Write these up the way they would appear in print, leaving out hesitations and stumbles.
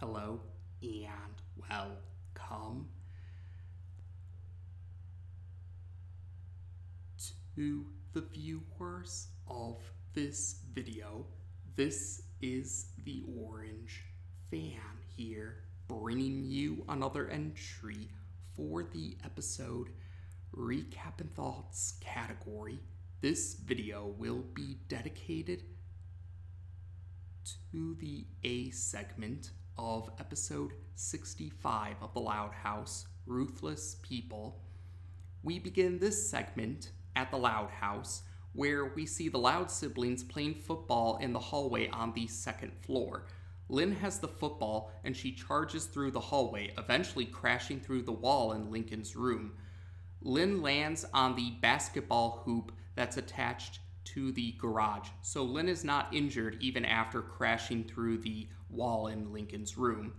Hello and welcome to the viewers of this video. This is the Orange Fan here, bringing you another entry for the episode Recap and Thoughts category. This video will be dedicated to the A segment of episode 65 of The Loud House, Ruthless People. We begin this segment at the Loud House, where we see the Loud siblings playing football in the hallway on the second floor. Lynn has the football and she charges through the hallway, eventually crashing through the wall in Lincoln's room. Lynn lands on the basketball hoop that's attached to the garage, so Lynn is not injured even after crashing through the wall in Lincoln's room.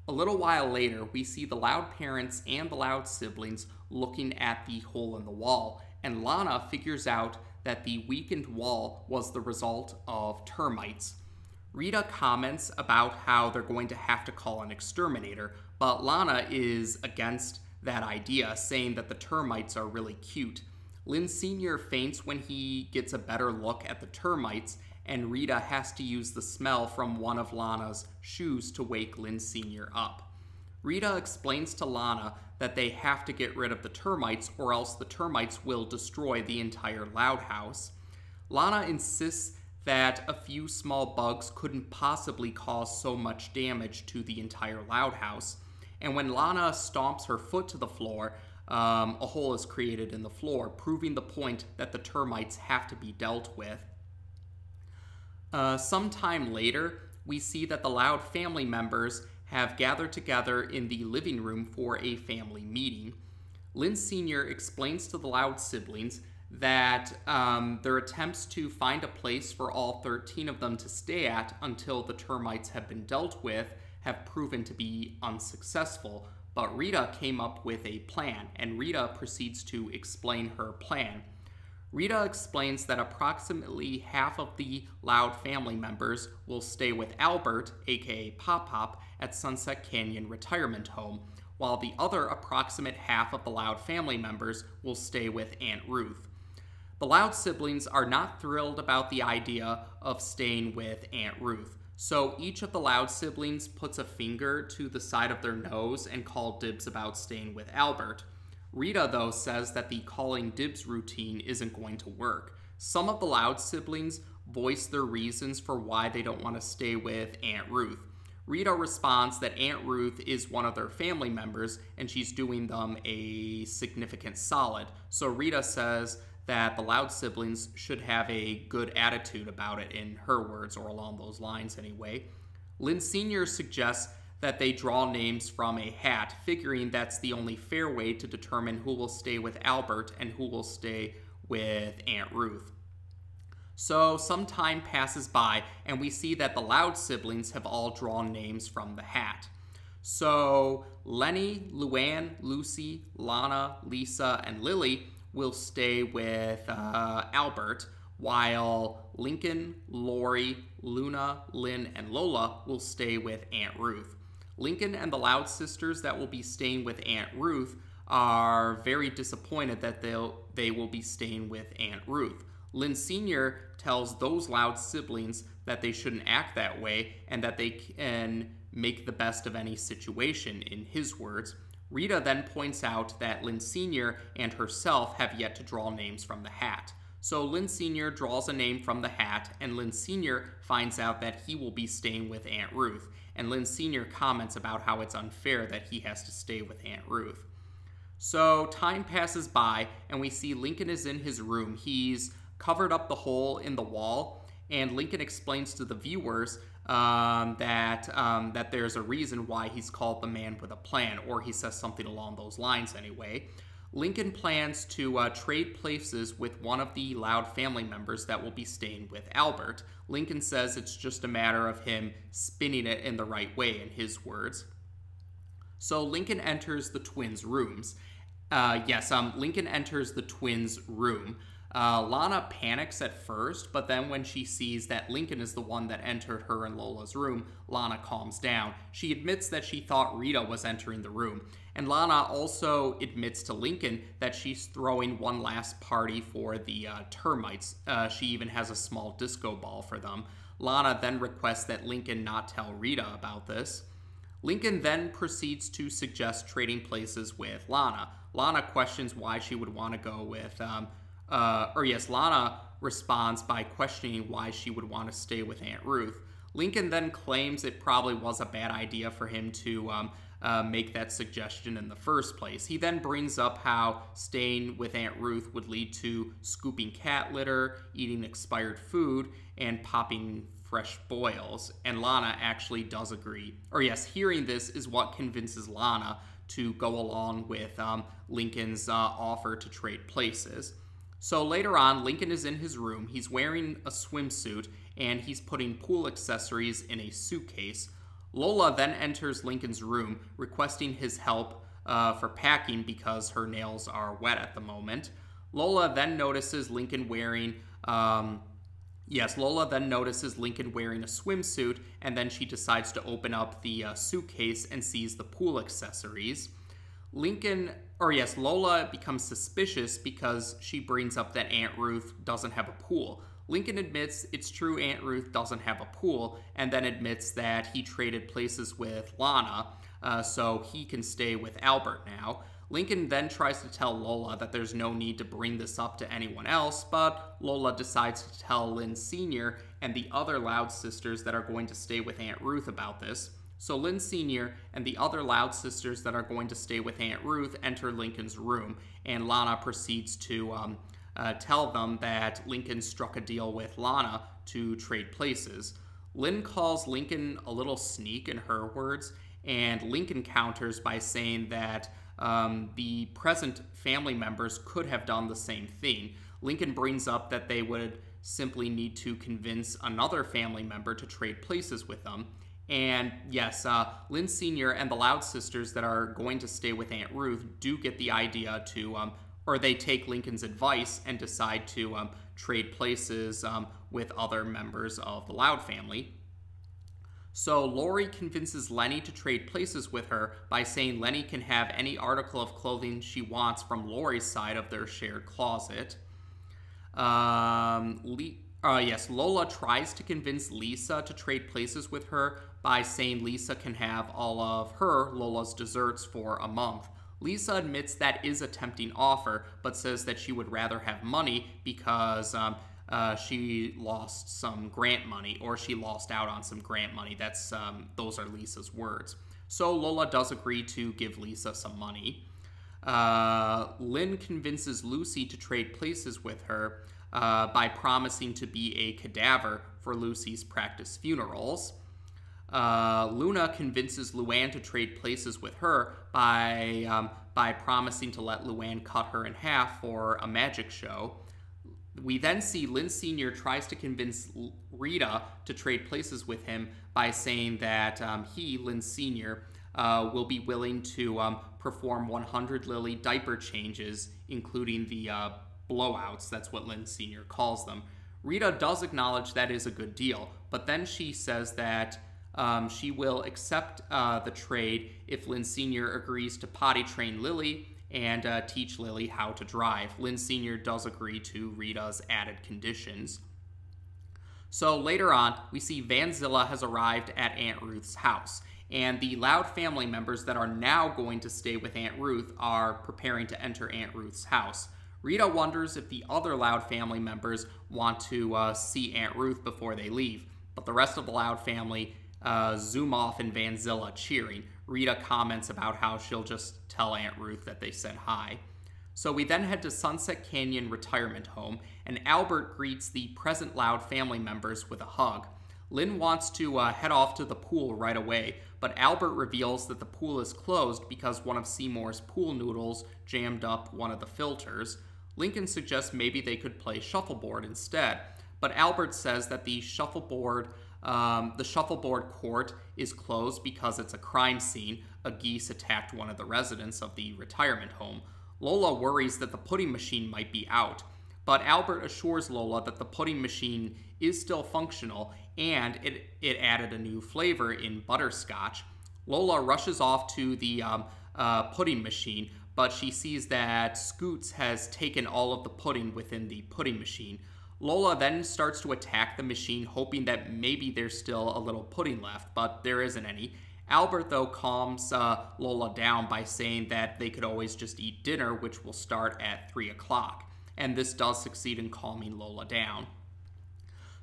A little while later, we see the Loud parents and the Loud siblings looking at the hole in the wall, and Lana figures out that the weakened wall was the result of termites. Rita comments about how they're going to have to call an exterminator, but Lana is against that idea, saying that the termites are really cute. Lynn Sr. faints when he gets a better look at the termites, and Rita has to use the smell from one of Lana's shoes to wake Lynn Sr. up. Rita explains to Lana that they have to get rid of the termites or else the termites will destroy the entire Loud House. Lana insists that a few small bugs couldn't possibly cause so much damage to the entire Loud House, and when Lana stomps her foot to the floor, a hole is created in the floor, proving the point that the termites have to be dealt with. Sometime later, we see that the Loud family members have gathered together in the living room for a family meeting. Lynn Sr. explains to the Loud siblings that their attempts to find a place for all 13 of them to stay at until the termites have been dealt with have proven to be unsuccessful. But Rita came up with a plan, and Rita proceeds to explain her plan. Rita explains that approximately half of the Loud family members will stay with Albert, aka Pop Pop, at Sunset Canyon Retirement Home, while the other approximate half of the Loud family members will stay with Aunt Ruth. The Loud siblings are not thrilled about the idea of staying with Aunt Ruth, so each of the Loud siblings puts a finger to the side of their nose and call dibs about staying with Albert. Rita, though, says that the calling dibs routine isn't going to work. Some of the Loud siblings voice their reasons for why they don't want to stay with Aunt Ruth. Rita responds that Aunt Ruth is one of their family members and she's doing them a significant solid. So Rita says that the Loud siblings should have a good attitude about it, in her words, or along those lines anyway. Lynn Sr. suggests that they draw names from a hat, figuring that's the only fair way to determine who will stay with Albert and who will stay with Aunt Ruth. So some time passes by, and we see that the Loud siblings have all drawn names from the hat. So Lenny, Luann, Lucy, Lana, Lisa, and Lily will stay with Albert, while Lincoln, Lori, Luna, Lynn, and Lola will stay with Aunt Ruth. Lincoln and the Loud sisters that will be staying with Aunt Ruth are very disappointed that they will be staying with Aunt Ruth. Lynn Sr. tells those Loud siblings that they shouldn't act that way and that they can make the best of any situation, in his words. Rita then points out that Lynn Sr. and herself have yet to draw names from the hat. So Lynn Sr. draws a name from the hat, and Lynn Sr. finds out that he will be staying with Aunt Ruth, and Lynn Sr. comments about how it's unfair that he has to stay with Aunt Ruth. So time passes by, and we see Lincoln is in his room. He's covered up the hole in the wall, and Lincoln explains to the viewers that there's a reason why he's called the man with a plan, or he says something along those lines anyway. Lincoln plans to trade places with one of the Loud family members that will be staying with Albert. Lincoln says it's just a matter of him spinning it in the right way, in his words. So Lincoln enters the twins' rooms. Lincoln enters the twins' room. Lana panics at first, but then when she sees that Lincoln is the one that entered her and Lola's room, Lana calms down. She admits that she thought Rita was entering the room. And Lana also admits to Lincoln that she's throwing one last party for the Termites. She even has a small disco ball for them. Lana then requests that Lincoln not tell Rita about this. Lincoln then proceeds to suggest trading places with Lana. Lana questions why she would want to go with, Lana responds by questioning why she would want to stay with Aunt Ruth. Lincoln then claims it probably was a bad idea for him to make that suggestion in the first place. He then brings up how staying with Aunt Ruth would lead to scooping cat litter, eating expired food, and popping fresh boils. And Lana actually does agree. Hearing this is what convinces Lana to go along with Lincoln's offer to trade places. So later on, Lincoln is in his room. He's wearing a swimsuit, and he's putting pool accessories in a suitcase. Lola then enters Lincoln's room, requesting his help for packing because her nails are wet at the moment. Lola then notices Lincoln wearing a swimsuit, and then she decides to open up the suitcase and sees the pool accessories. Lola becomes suspicious because she brings up that Aunt Ruth doesn't have a pool. Lincoln admits it's true Aunt Ruth doesn't have a pool, and then admits that he traded places with Lana, so he can stay with Albert now. Lincoln then tries to tell Lola that there's no need to bring this up to anyone else, but Lola decides to tell Lynn Sr. and the other Loud sisters that are going to stay with Aunt Ruth about this. So Lynn Sr. and the other Loud sisters that are going to stay with Aunt Ruth enter Lincoln's room, and Lana proceeds to tell them that Lincoln struck a deal with Lana to trade places. Lynn calls Lincoln a little sneak in her words, and Lincoln counters by saying that the present family members could have done the same thing. Lincoln brings up that they would simply need to convince another family member to trade places with them. And yes, Lynn Sr. and the Loud sisters that are going to stay with Aunt Ruth do get the idea to, they take Lincoln's advice and decide to trade places with other members of the Loud family. So Lori convinces Lenny to trade places with her by saying Lenny can have any article of clothing she wants from Lori's side of their shared closet. Lola tries to convince Lisa to trade places with her by saying Lisa can have all of Lola's desserts for a month. Lisa admits that is a tempting offer, but says that she would rather have money because she lost some grant money, or she lost out on some grant money. Those are Lisa's words. So Lola does agree to give Lisa some money. Lynn convinces Lucy to trade places with her by promising to be a cadaver for Lucy's practice funerals. Luna convinces Luann to trade places with her by promising to let Luann cut her in half for a magic show. We then see Lynn Sr. tries to convince Rita to trade places with him by saying that he, Lynn Sr., will be willing to perform 100 Lily diaper changes, including the blowouts. That's what Lynn Sr. calls them. Rita does acknowledge that is a good deal, but then she says that she will accept the trade if Lynn Sr. agrees to potty train Lily and teach Lily how to drive. Lynn Sr. does agree to Rita's added conditions. So later on, we see Vanzilla has arrived at Aunt Ruth's house, and the Loud family members that are now going to stay with Aunt Ruth are preparing to enter Aunt Ruth's house. Rita wonders if the other Loud family members want to see Aunt Ruth before they leave, but the rest of the Loud family zoom off in Vanzilla cheering. Rita comments about how she'll just tell Aunt Ruth that they said hi. So we then head to Sunset Canyon Retirement Home, and Albert greets the present Loud family members with a hug. Lynn wants to head off to the pool right away, but Albert reveals that the pool is closed because one of Seymour's pool noodles jammed up one of the filters. Lincoln suggests maybe they could play shuffleboard instead, but Albert says that the shuffleboard court is closed because it's a crime scene. A geese attacked one of the residents of the retirement home. Lola worries that the pudding machine might be out. But Albert assures Lola that the pudding machine is still functional, and it added a new flavor in butterscotch. Lola rushes off to the pudding machine, but she sees that Scoots has taken all of the pudding within the pudding machine. Lola then starts to attack the machine, hoping that maybe there's still a little pudding left, but there isn't any. Albert, though, calms Lola down by saying that they could always just eat dinner, which will start at 3 o'clock. And this does succeed in calming Lola down.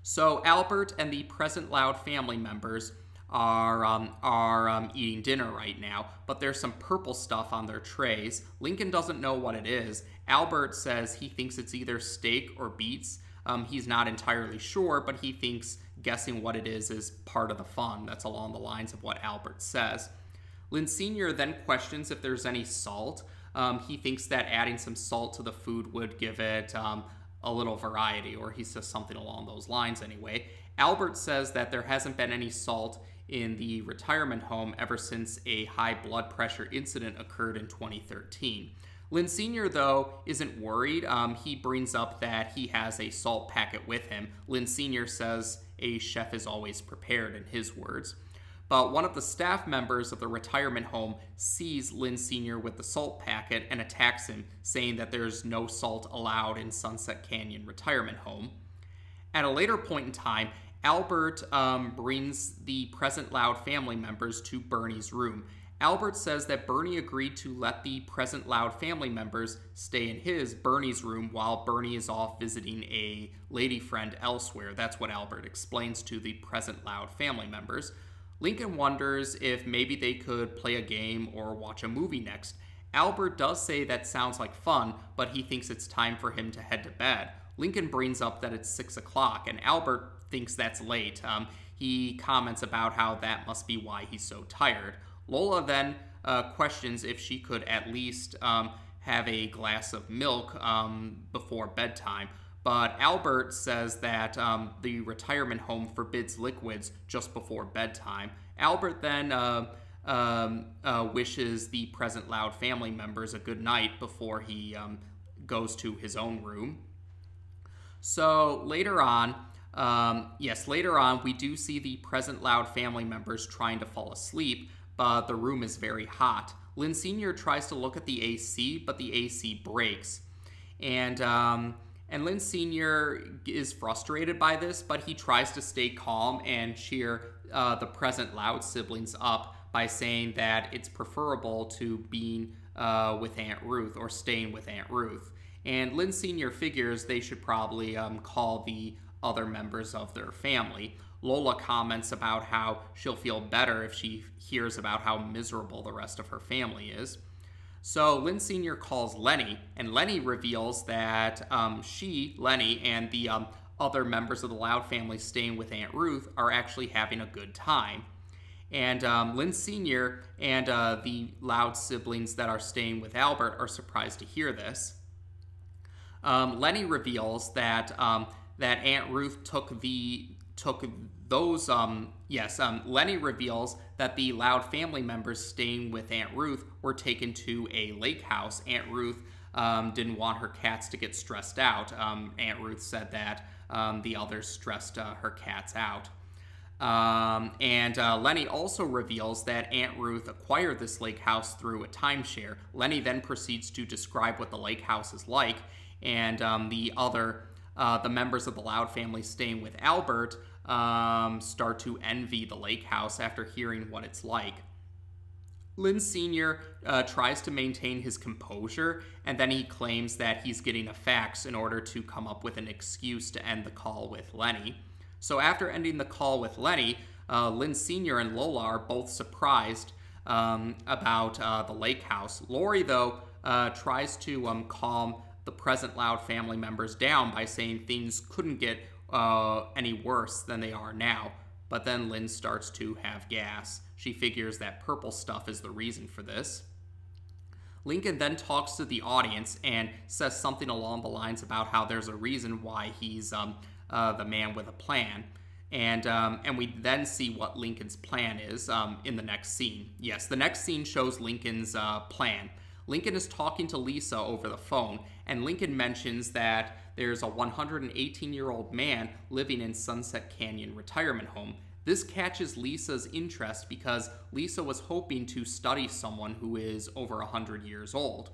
So Albert and the present Loud family members are eating dinner right now, but there's some purple stuff on their trays. Lincoln doesn't know what it is. Albert says he thinks it's either steak or beets. He's not entirely sure, but he thinks guessing what it is part of the fun. That's along the lines of what Albert says. Lynnes Sr. then questions if there's any salt. He thinks that adding some salt to the food would give it a little variety, or he says something along those lines anyway. Albert says that there hasn't been any salt in the retirement home ever since a high blood pressure incident occurred in 2013. Lynnes Sr., though, isn't worried. He brings up that he has a salt packet with him. Lynnes Sr. says a chef is always prepared, in his words. But one of the staff members of the retirement home sees Lynnes Sr. with the salt packet and attacks him, saying that there's no salt allowed in Sunset Canyon Retirement Home. At a later point in time, Albert brings the present Loud family members to Bernie's room. Albert says that Bernie agreed to let the present Loud family members stay in Bernie's room, while Bernie is off visiting a lady friend elsewhere. That's what Albert explains to the present Loud family members. Lincoln wonders if maybe they could play a game or watch a movie next. Albert does say that sounds like fun, but he thinks it's time for him to head to bed. Lincoln brings up that it's 6 o'clock, and Albert thinks that's late. He comments about how that must be why he's so tired. Lola then questions if she could at least have a glass of milk before bedtime. But Albert says that the retirement home forbids liquids just before bedtime. Albert then wishes the present Loud family members a good night before he goes to his own room. So later on, we do see the present Loud family members trying to fall asleep, but the room is very hot. Lynnes Sr. tries to look at the AC, but the AC breaks. And Lynnes Sr. is frustrated by this, but he tries to stay calm and cheer the present Loud siblings up by saying that it's preferable to being with Aunt Ruth, or staying with Aunt Ruth. And Lynnes Sr. figures they should probably call the other members of their family. Lola comments about how she'll feel better if she hears about how miserable the rest of her family is. So Lynnes Sr. calls Lenny, and Lenny reveals that Lenny, and the other members of the Loud family staying with Aunt Ruth are actually having a good time. And Lynnes Sr. and the Loud siblings that are staying with Albert are surprised to hear this. Lenny reveals that Aunt Ruth Lenny reveals that the Loud family members staying with Aunt Ruth were taken to a lake house. Aunt Ruth didn't want her cats to get stressed out. Aunt Ruth said that the others stressed her cats out. Lenny also reveals that Aunt Ruth acquired this lake house through a timeshare. Lenny then proceeds to describe what the lake house is like, and the members of the Loud family staying with Albert start to envy the lake house after hearing what it's like. Lynnes Sr. Tries to maintain his composure, and then he claims that he's getting a fax in order to come up with an excuse to end the call with Lenny. So after ending the call with Lenny, Lynnes Sr. and Lola are both surprised about the lake house. Lori, though, tries to calm the present Loud family members down by saying things couldn't get any worse than they are now. But then Lynn starts to have gas. She figures that purple stuff is the reason for this. Lincoln then talks to the audience and says something along the lines about how there's a reason why he's the man with a plan. And we then see what Lincoln's plan is in the next scene. Yes, the next scene shows Lincoln's plan. Lincoln is talking to Lisa over the phone, and Lincoln mentions that there's a 118-year-old man living in Sunset Canyon retirement home. This catches Lisa's interest because Lisa was hoping to study someone who is over 100 years old.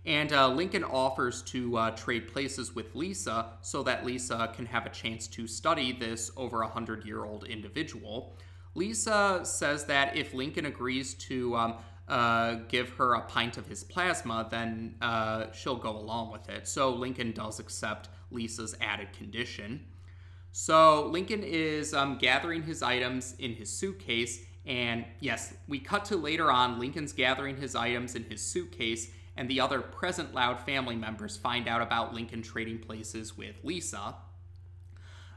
And Lincoln offers to trade places with Lisa so that Lisa can have a chance to study this over 100-year-old individual. Lisa says that if Lincoln agrees to give her a pint of his plasma, then she'll go along with it. So Lincoln does accept Lisa's added condition. So Lincoln is gathering his items in his suitcase, and yes, we cut to later on. Lincoln's gathering his items in his suitcase, and the other present Loud family members find out about Lincoln trading places with Lisa.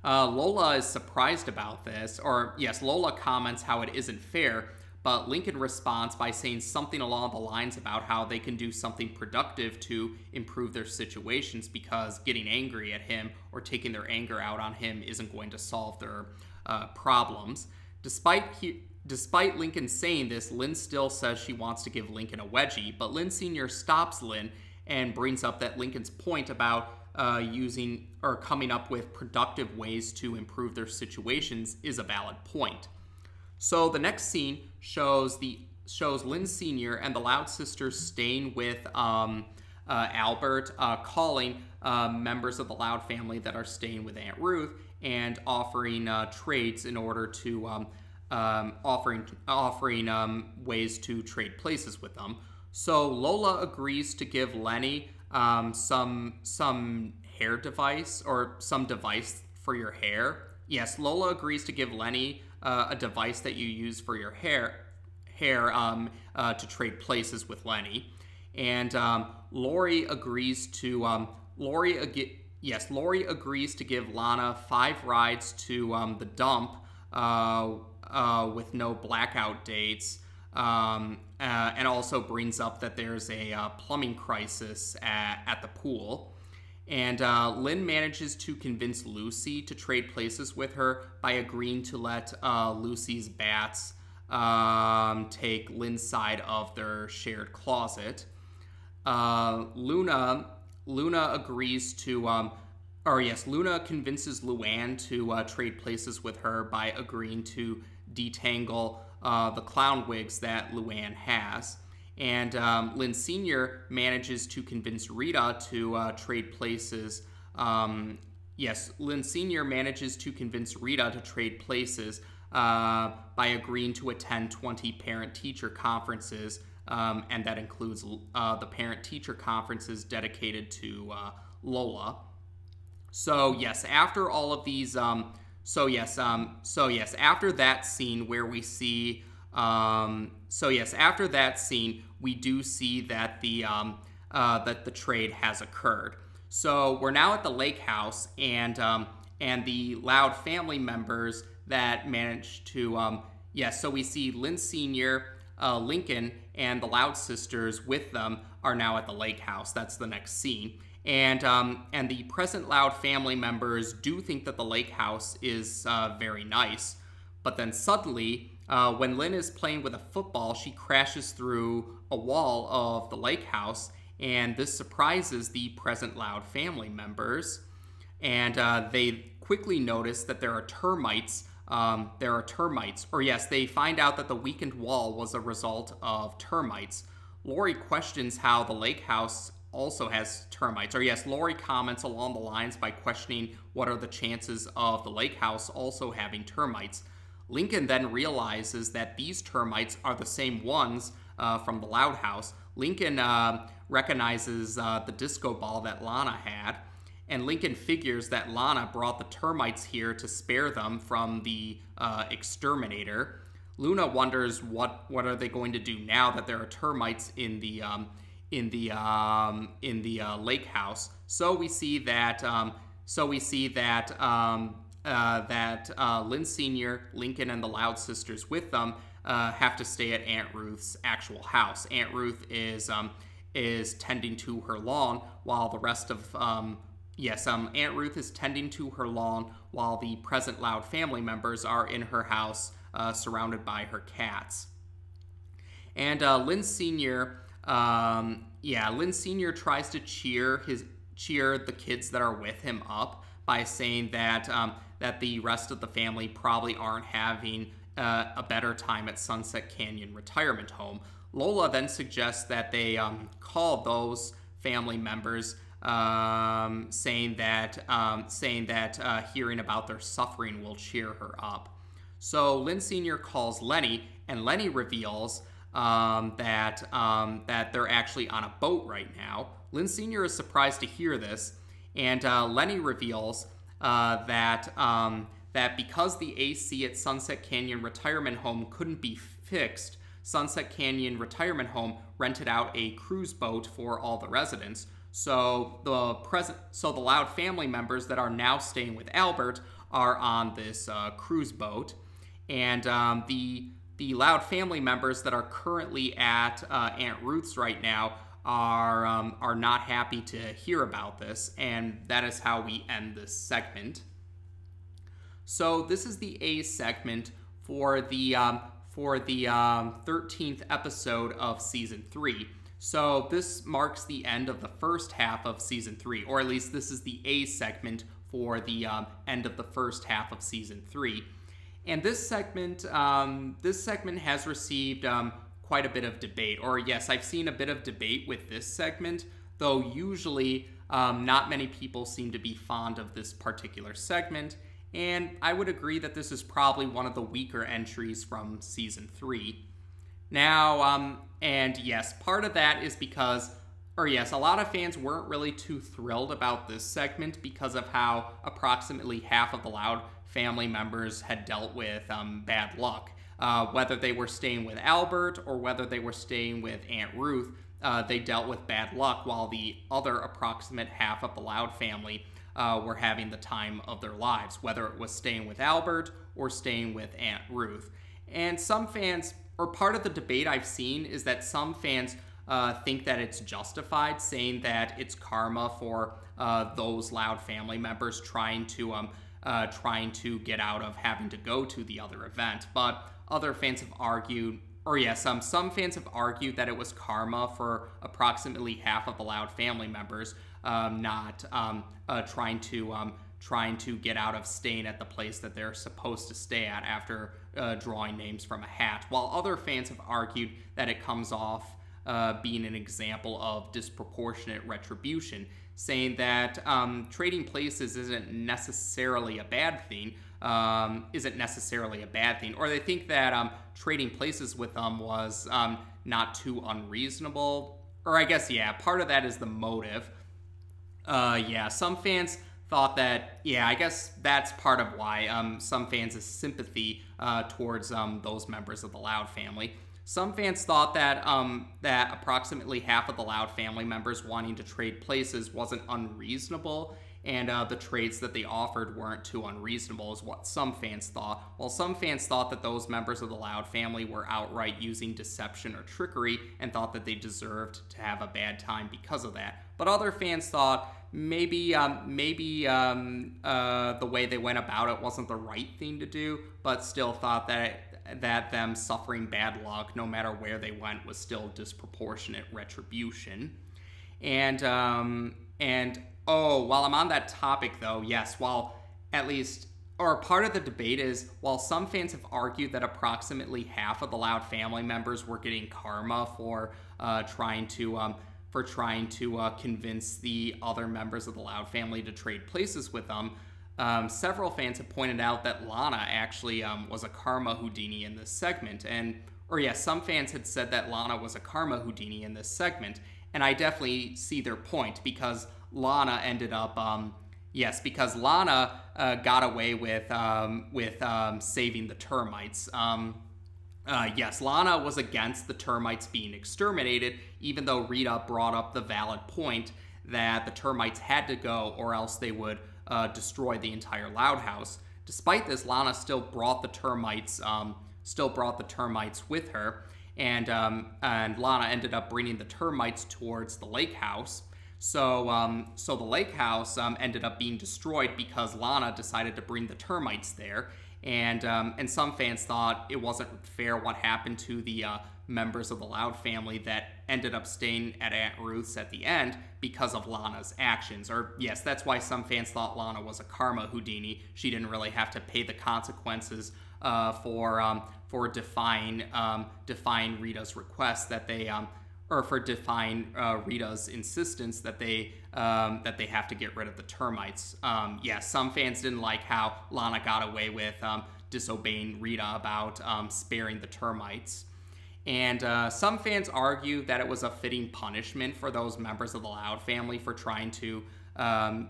Lola is surprised about this, or yes, Lola comments how it isn't fair, but Lincoln responds by saying something along the lines about how they can do something productive to improve their situations because getting angry at him or taking their anger out on him isn't going to solve their problems. Despite Lincoln saying this, Lynn still says she wants to give Lincoln a wedgie, but Lynn Sr. stops Lynn and brings up that Lincoln's point about using or coming up with productive ways to improve their situations is a valid point. So the next scene shows Lynn Sr. and the Loud sisters staying with Albert, calling members of the Loud family that are staying with Aunt Ruth and offering trades in order to offering ways to trade places with them. So Lola agrees to give Lenny some hair device or some device for your hair. Yes, Lola agrees to give Lenny a device that you use for your hair to trade places with Lenny. And Lori agrees to Lori agrees to give Lana 5 rides to the dump with no blackout dates, and also brings up that there's a plumbing crisis at the pool. And Lynn manages to convince Lucy to trade places with her by agreeing to let Lucy's bats take Lynn's side of their shared closet. Luna agrees to, Luna convinces Luann to trade places with her by agreeing to detangle the clown wigs that Luann has. And Lynn Sr. manages to convince Rita to trade places. Lynn Sr. manages to convince Rita to trade places by agreeing to attend 20 parent-teacher conferences, and that includes the parent-teacher conferences dedicated to Lola. So yes, after all of these, after that scene where we see, after that scene, we do see that the trade has occurred. So we're now at the lake house, and the Loud family members that managed to, so we see Lynn Sr., Lincoln, and the Loud sisters with them are now at the lake house. That's the next scene. And the present Loud family members do think that the lake house is very nice. But then suddenly, when Lynn is playing with a football, she crashes through a wall of the lake house, and this surprises the present Loud family members. And they quickly notice that there are termites. They find out that the weakened wall was a result of termites. Lori questions how the lake house also has termites. Lori comments along the lines by questioning what are the chances of the lake house also having termites. Lincoln then realizes that these termites are the same ones from the Loud house. Lincoln recognizes the disco ball that Lana had, and Lincoln figures that Lana brought the termites here to spare them from the exterminator. Luna wonders what are they going to do now that there are termites in the lake house. So we see that Lynn Sr., Lincoln, and the Loud sisters with them have to stay at Aunt Ruth's actual house. Aunt Ruth is tending to her lawn while the rest of Aunt Ruth is tending to her lawn while the present Loud family members are in her house, surrounded by her cats. And Lynn Sr. Yeah, Lynn Sr. tries to cheer the kids that are with him up by saying that that the rest of the family probably aren't having a better time at Sunset Canyon Retirement Home. Lola then suggests that they call those family members, saying that hearing about their suffering will cheer her up. So Lynn Sr. calls Lenny, and Lenny reveals that they're actually on a boat right now. Lynn Sr. is surprised to hear this, and Lenny reveals that because the AC at Sunset Canyon Retirement Home couldn't be fixed, Sunset Canyon Retirement Home rented out a cruise boat for all the residents. So the Loud family members that are now staying with Albert are on this cruise boat, and the Loud family members that are currently at Aunt Ruth's right now are not happy to hear about this, and that is how we end this segment. So this is the A segment for the 13th episode of season 3. So this marks the end of the first half of season 3, or at least this is the A segment for the end of the first half of season 3. And this segment has received quite a bit of debate, or yes, I've seen a bit of debate with this segment, though usually not many people seem to be fond of this particular segment. And I would agree that this is probably one of the weaker entries from season 3. Now, and yes, part of that is because, or yes, a lot of fans weren't really too thrilled about this segment because of how approximately half of the Loud family members had dealt with bad luck. Whether they were staying with Albert or whether they were staying with Aunt Ruth, they dealt with bad luck, while the other approximate half of the Loud family were having the time of their lives, whether it was staying with Albert or staying with Aunt Ruth. And some fans, or part of the debate I've seen, is that some fans think that it's justified, saying that it's karma for those Loud family members trying to get out of having to go to the other event. But other fans have argued, or yes, some fans have argued that it was karma for approximately half of the Loud family members not trying to get out of staying at the place that they're supposed to stay at after drawing names from a hat, while other fans have argued that it comes off being an example of disproportionate retribution, saying that trading places isn't necessarily a bad thing, or they think that trading places with them was not too unreasonable, or I guess, yeah, part of that is the motive. Yeah, some fans thought that, yeah, I guess that's part of why some fans' sympathy towards those members of the Loud family. Some fans thought that that approximately half of the Loud family members wanting to trade places wasn't unreasonable, and the trades that they offered weren't too unreasonable, is what some fans thought. While some fans thought that those members of the Loud family were outright using deception or trickery and thought that they deserved to have a bad time because of that. But other fans thought maybe the way they went about it wasn't the right thing to do, but still thought that them suffering bad luck, no matter where they went, was still disproportionate retribution. And while I'm on that topic, though, yes, while at least, or part of the debate is, while some fans have argued that approximately half of the Loud family members were getting karma for trying to convince the other members of the Loud family to trade places with them, several fans have pointed out that Lana actually was a karma Houdini in this segment. Some fans had said that Lana was a karma Houdini in this segment, and I definitely see their point, because Lana ended up, got away with saving the termites. Lana was against the termites being exterminated, even though Rita brought up the valid point that the termites had to go, or else they would destroy the entire Loud house. Despite this, Lana still brought the termites with her, and Lana ended up bringing the termites towards the lake house. So the lake house ended up being destroyed because Lana decided to bring the termites there. And some fans thought it wasn't fair what happened to the members of the Loud family that ended up staying at Aunt Ruth's at the end because of Lana's actions. Or yes, that's why some fans thought Lana was a karma Houdini. She didn't really have to pay the consequences for defying Rita's request that they or for defying Rita's insistence that they have to get rid of the termites. Yeah, some fans didn't like how Lana got away with disobeying Rita about sparing the termites. And some fans argue that it was a fitting punishment for those members of the Loud family for trying to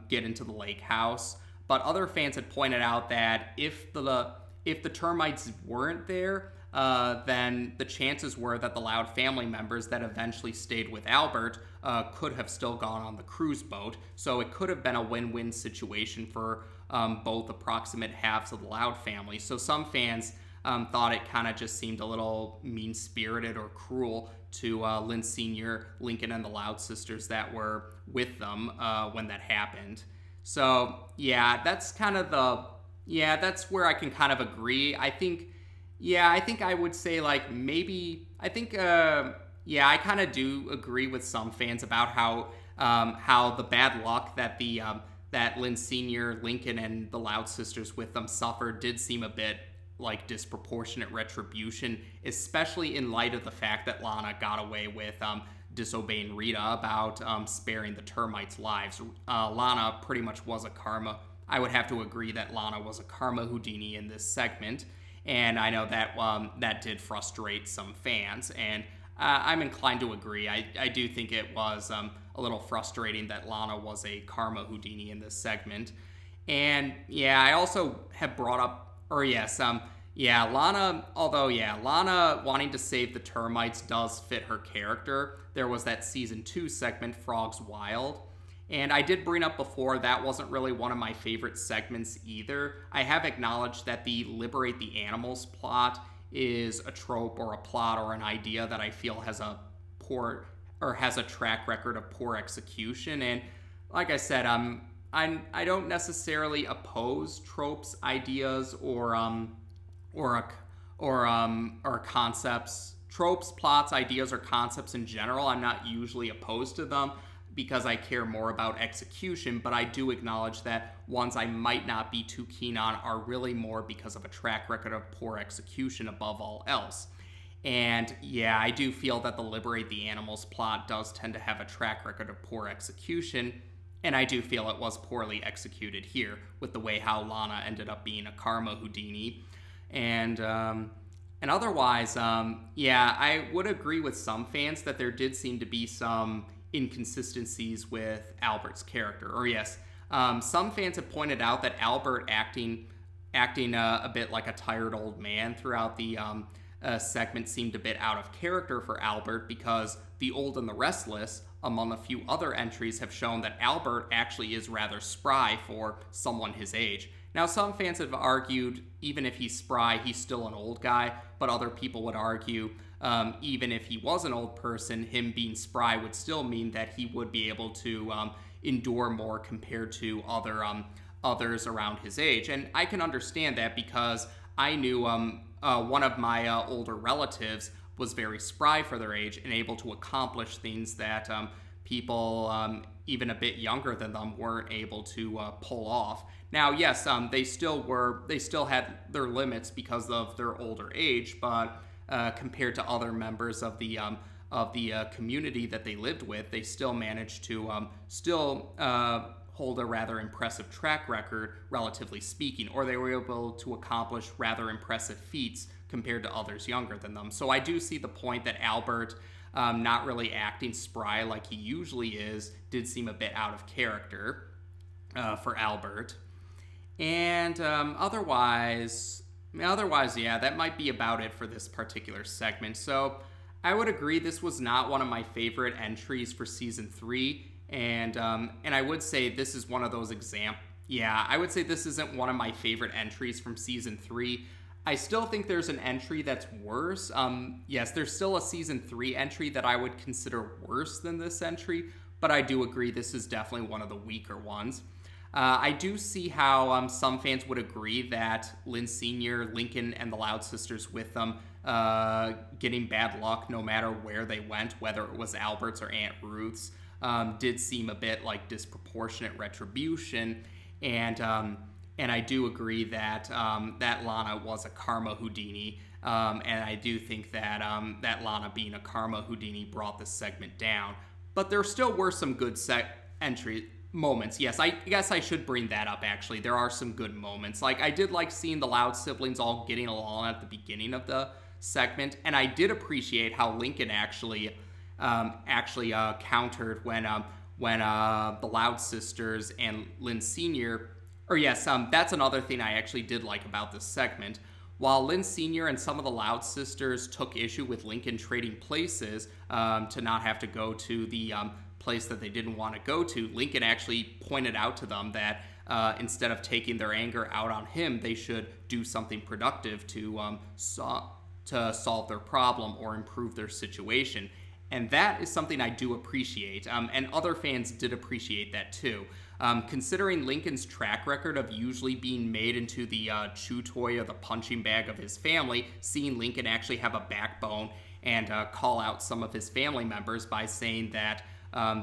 get into the lake house. But other fans had pointed out that if the termites weren't there, then the chances were that the Loud family members that eventually stayed with Albert could have still gone on the cruise boat. So it could have been a win-win situation for both approximate halves of the Loud family. So some fans thought it kind of just seemed a little mean-spirited or cruel to Lynn Sr., Lincoln, and the Loud sisters that were with them when that happened. So yeah, that's kind of that's where I can kind of agree. I think I would say like maybe, I kind of do agree with some fans about how the bad luck that that Lynn Sr., Lincoln, and the Loud sisters with them suffered did seem a bit like disproportionate retribution, especially in light of the fact that Lana got away with disobeying Rita about sparing the termites' lives. Lana pretty much was a karma. I would have to agree that Lana was a karma Houdini in this segment, and I know that that did frustrate some fans, and I'm inclined to agree. I do think it was a little frustrating that Lana was a karma Houdini in this segment. And yeah, I also have brought up, Lana wanting to save the termites does fit her character. There was that season 2 segment, Frogs Wild. And I did bring up before that wasn't really one of my favorite segments either. I have acknowledged that the Liberate the Animals plot is a trope or a plot or an idea that I feel has a track record of poor execution. And like I said, I don't necessarily oppose tropes, ideas, or concepts. Tropes, plots, ideas, or concepts in general, I'm not usually opposed to them because I care more about execution, but I do acknowledge that ones I might not be too keen on are really more because of a track record of poor execution above all else. And yeah, I do feel that the Liberate the Animals plot does tend to have a track record of poor execution, and I do feel it was poorly executed here with the way how Lana ended up being a karma Houdini. And otherwise, I would agree with some fans that there did seem to be some inconsistencies with Albert's character. Or yes, some fans have pointed out that Albert acting a bit like a tired old man throughout the segment seemed a bit out of character for Albert, because The Old and the Restless, among a few other entries, have shown that Albert actually is rather spry for someone his age. Now, some fans have argued even if he's spry, he's still an old guy, but other people would argue even if he was an old person, him being spry would still mean that he would be able to endure more compared to others around his age. And I can understand that, because I knew one of my older relatives was very spry for their age and able to accomplish things that people even a bit younger than them weren't able to pull off. Now, yes, they still had their limits because of their older age, but compared to other members of the community that they lived with, they still managed to hold a rather impressive track record, relatively speaking, or they were able to accomplish rather impressive feats compared to others younger than them. So I do see the point that Albert, not really acting spry like he usually is, did seem a bit out of character for Albert. And otherwise, yeah, that might be about it for this particular segment. So I would agree this was not one of my favorite entries for season 3, and I would say this is one of those I would say this isn't one of my favorite entries from season 3. I still think there's an entry that's worse. Yes, there's still a season 3 entry that I would consider worse than this entry, but I do agree this is definitely one of the weaker ones. I do see how some fans would agree that Lynn Sr., Lincoln, and the Loud Sisters with them getting bad luck no matter where they went, whether it was Albert's or Aunt Ruth's, did seem a bit like disproportionate retribution. And I do agree that that Lana was a karma Houdini. And I do think that that Lana being a karma Houdini brought this segment down. But there still were some good entry moments. Yes, I guess I should bring that up, actually. There are some good moments. Like, I did like seeing the Loud siblings all getting along at the beginning of the segment, and I did appreciate how Lincoln actually countered when the Loud sisters and Lynn Sr. Or yes, that's another thing I actually did like about this segment. While Lynn Sr. and some of the Loud sisters took issue with Lincoln trading places to not have to go to the place that they didn't want to go to, Lincoln actually pointed out to them that instead of taking their anger out on him, they should do something productive to solve their problem or improve their situation. And that is something I do appreciate, and other fans did appreciate that too. Considering Lincoln's track record of usually being made into the chew toy or the punching bag of his family, seeing Lincoln actually have a backbone and call out some of his family members by saying that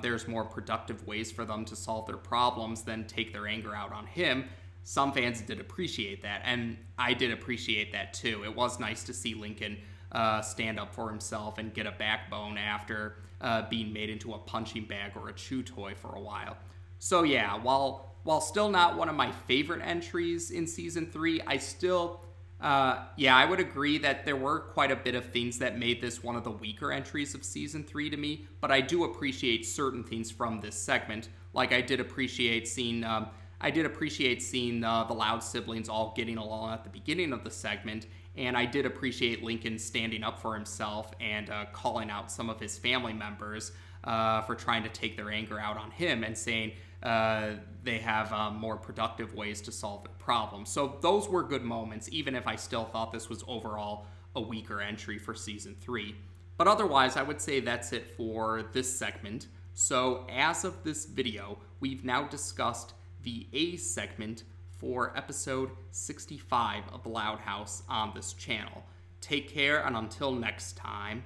there's more productive ways for them to solve their problems than take their anger out on him, some fans did appreciate that, and I did appreciate that too. It was nice to see Lincoln stand up for himself and get a backbone after being made into a punching bag or a chew toy for a while. So yeah, while still not one of my favorite entries in Season 3, I still, I would agree that there were quite a bit of things that made this one of the weaker entries of Season 3 to me, but I do appreciate certain things from this segment. Like, I did appreciate seeing the Loud siblings all getting along at the beginning of the segment, and I did appreciate Lincoln standing up for himself and calling out some of his family members for trying to take their anger out on him and saying they have more productive ways to solve their problems. So those were good moments, even if I still thought this was overall a weaker entry for Season 3. But otherwise, I would say that's it for this segment. So as of this video, we've now discussed the A segment for episode 65 of The Loud House on this channel. Take care, and until next time,